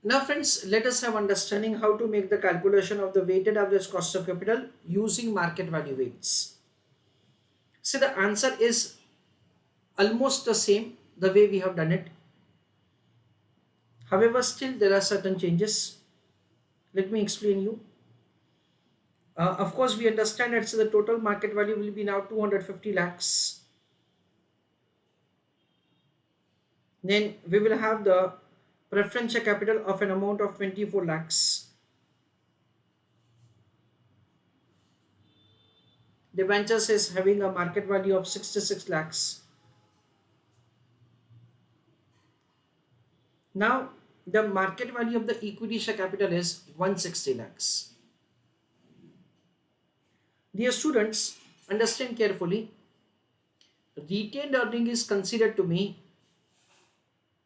Now friends, let us have understanding how to make the calculation of the weighted average cost of capital using market value weights. See, the answer is almost the same the way we have done it. However, still there are certain changes. Let me explain you. Of course, we understand that so the total market value will be now 250 lakhs. Then we will have the preference share capital of an amount of 24 lakhs. Debentures is having a market value of 66 lakhs. Now, the market value of the equity share capital is 160 lakhs. Dear students, understand carefully. Retained earning is considered to be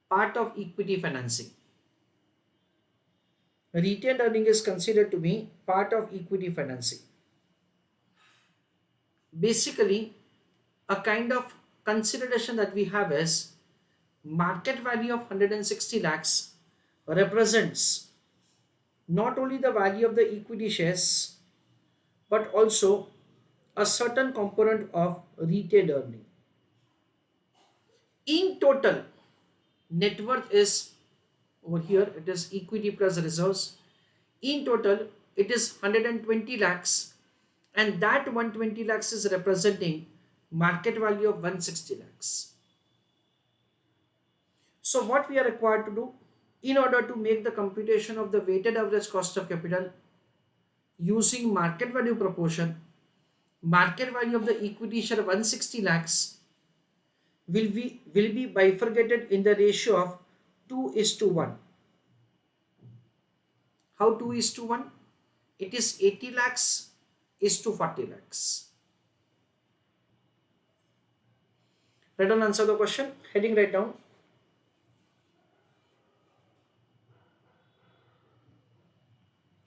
part of equity financing. Retained earning is considered to be part of equity financing. Basically, a kind of consideration that we have is market value of 160 lakhs represents not only the value of the equity shares but also a certain component of retained earning. In total, net worth is over here, it is equity plus reserves. In total, it is 120 lakhs, and that 120 lakhs is representing market value of 160 lakhs. So, what we are required to do in order to make the computation of the weighted average cost of capital using market value proportion, market value of the equity share 160 lakhs will be bifurcated in the ratio of 2 is to 1. How 2 is to 1? It is 80 lakhs is to 40 lakhs. Write down answer the question. Heading right down.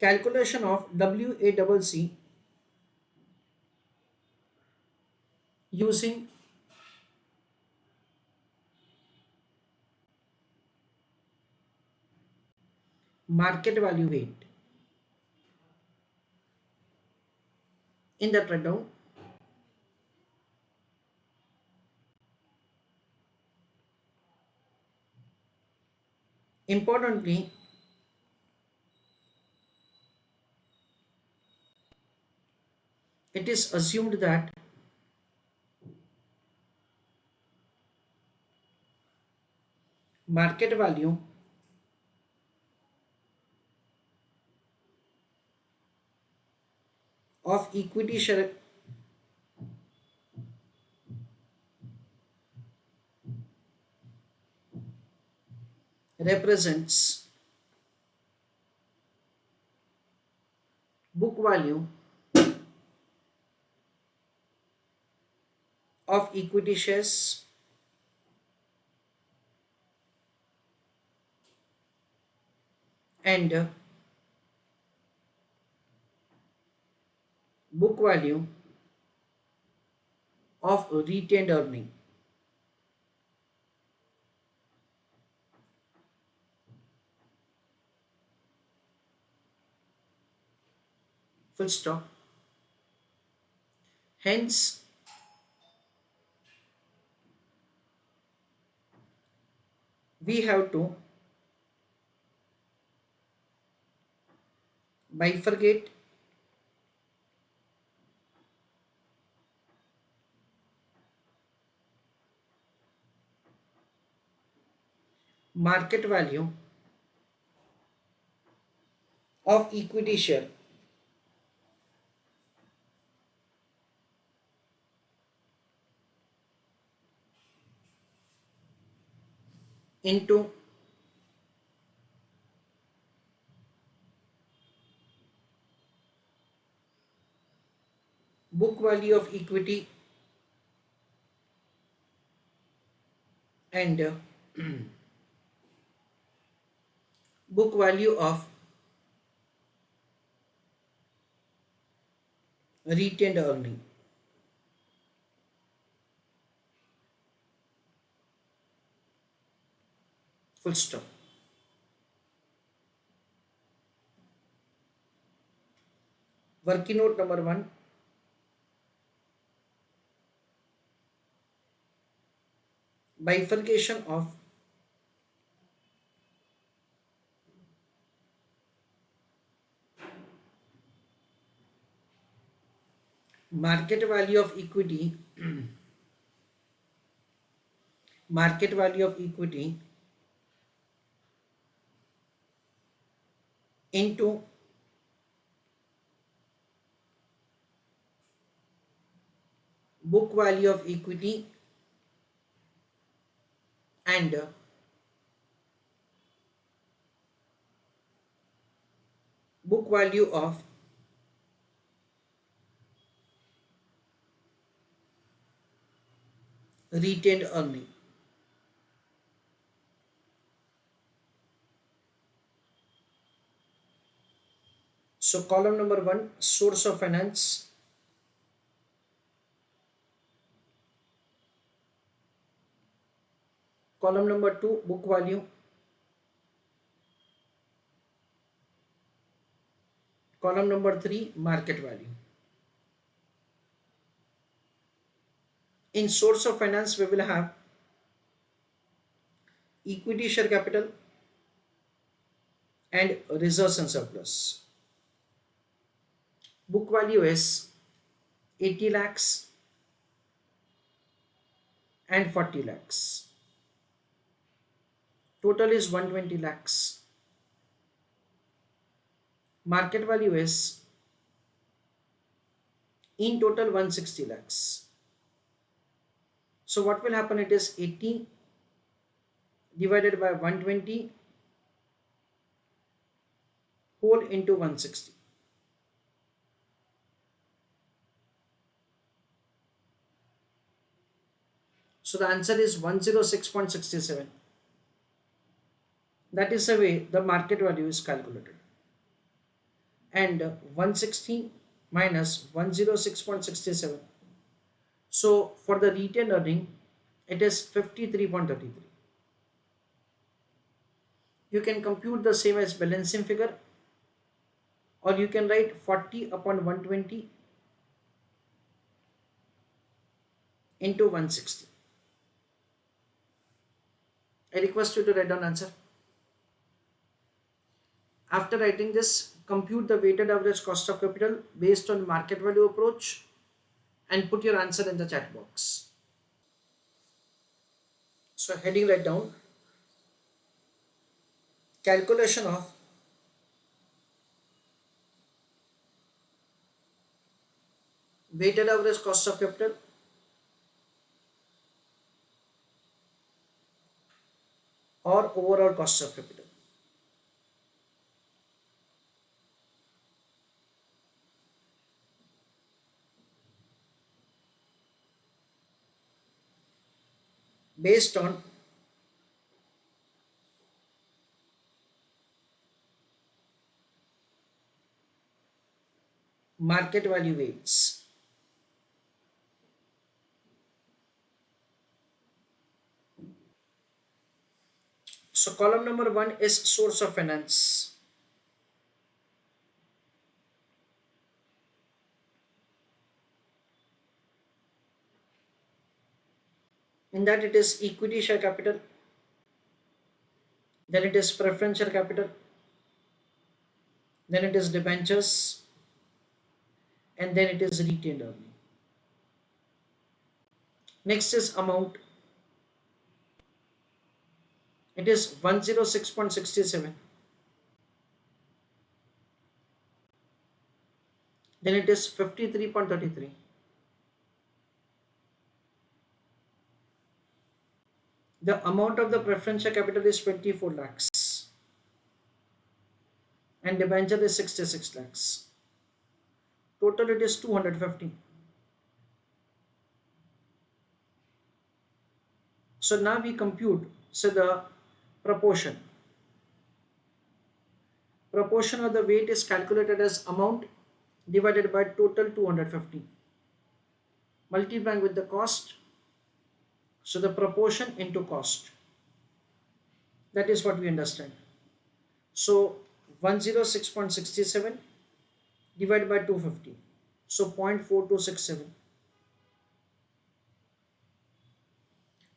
Calculation of WACC using market value weight. In that write down, importantly, it is assumed that market value of equity share represents book value of equity shares and book value of retained earning. Full stop. Hence, we have to bifurcate market value of equity share into book value of equity and book value of retained earning. Full stop. Working note number 1, bifurcation of market value of equity, market value of equity into book value of equity and book value of retained earning. So column number 1, source of finance. Column number 2, book value. Column number 3, market value. In source of finance, we will have equity share capital and reserves and surplus. Book value is 80 lakhs and 40 lakhs. Total is 120 lakhs. Market value is in total 160 lakhs. So what will happen? It is 80 divided by 120 whole into 160. So the answer is 106.67. That is the way the market value is calculated. And 160 minus 106.67. So for the retained earning, it is 53.33. You can compute the same as balancing figure, or you can write 40 upon 120 into 160. I request you to write down answer. After writing this, compute the weighted average cost of capital based on market value approach and put your answer in the chat box. So heading right down, calculation of weighted average cost of capital or overall cost of capital. Based on market value weights. So column number 1 is source of finance. In that it is equity share capital, then it is preferential capital, then it is debentures, and then it is retained earning. Next is amount. It is 106.67. Then it is 53.33. The amount of the preferential capital is 24 lakhs and debenture is 66 lakhs. Total it is 250. So now we compute, so the proportion. Proportion of the weight is calculated as amount divided by total 250. Multiplying with the cost, so the proportion into cost. That is what we understand. So 106.67 divided by 250. So 0.4267.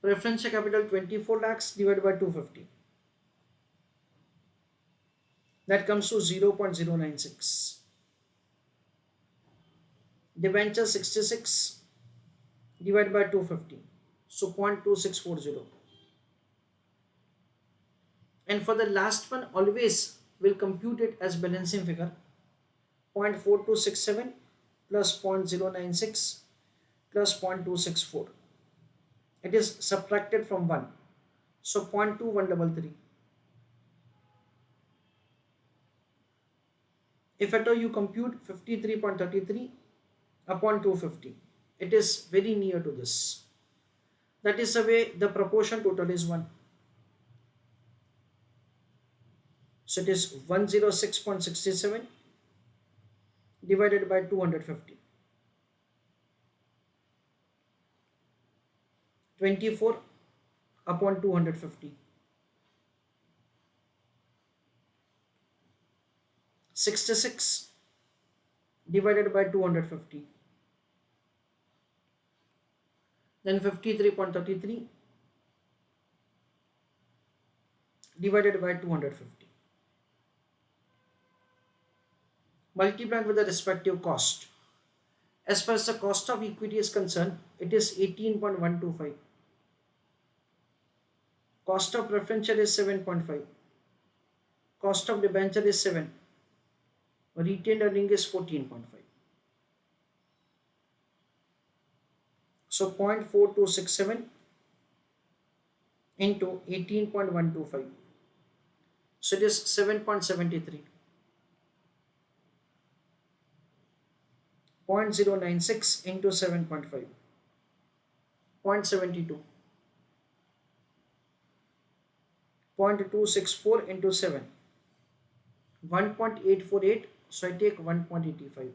Preferential capital 24 lakhs divided by 250. That comes to 0.096. Debenture 66 divided by 250. So 0.2640. And for the last one, always we'll compute it as balancing figure. 0.4267 plus 0.096 plus 0.264. It is subtracted from 1. So 0.2133. If at all you compute 53.33 upon 250, it is very near to this. That is the way the proportion total is 1. So it is 106.67 divided by 250. 24 upon 250. 66 divided by 250. Then 53.33 divided by 250. Multiplied with the respective cost. As far as the cost of equity is concerned, it is 18.125. Cost of preferential is 7.5. Cost of debenture is 7. Retained earning is 14.5. So 0.4267 into 18.125. So it is 7.73. 0.096 into 7.5. 0.72. 0.264 into 7. 1.848. So I take 1.85.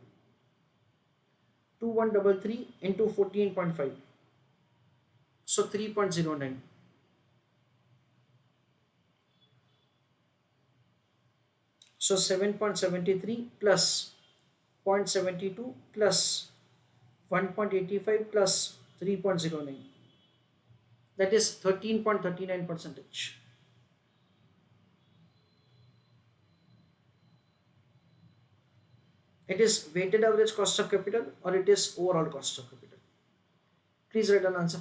2133 into 14.5. So 3.09. So 7.73 plus 0.72 plus 1.85 plus 3.09. That is 13.39 percentage. It is weighted average cost of capital or it is overall cost of capital. Please write an answer.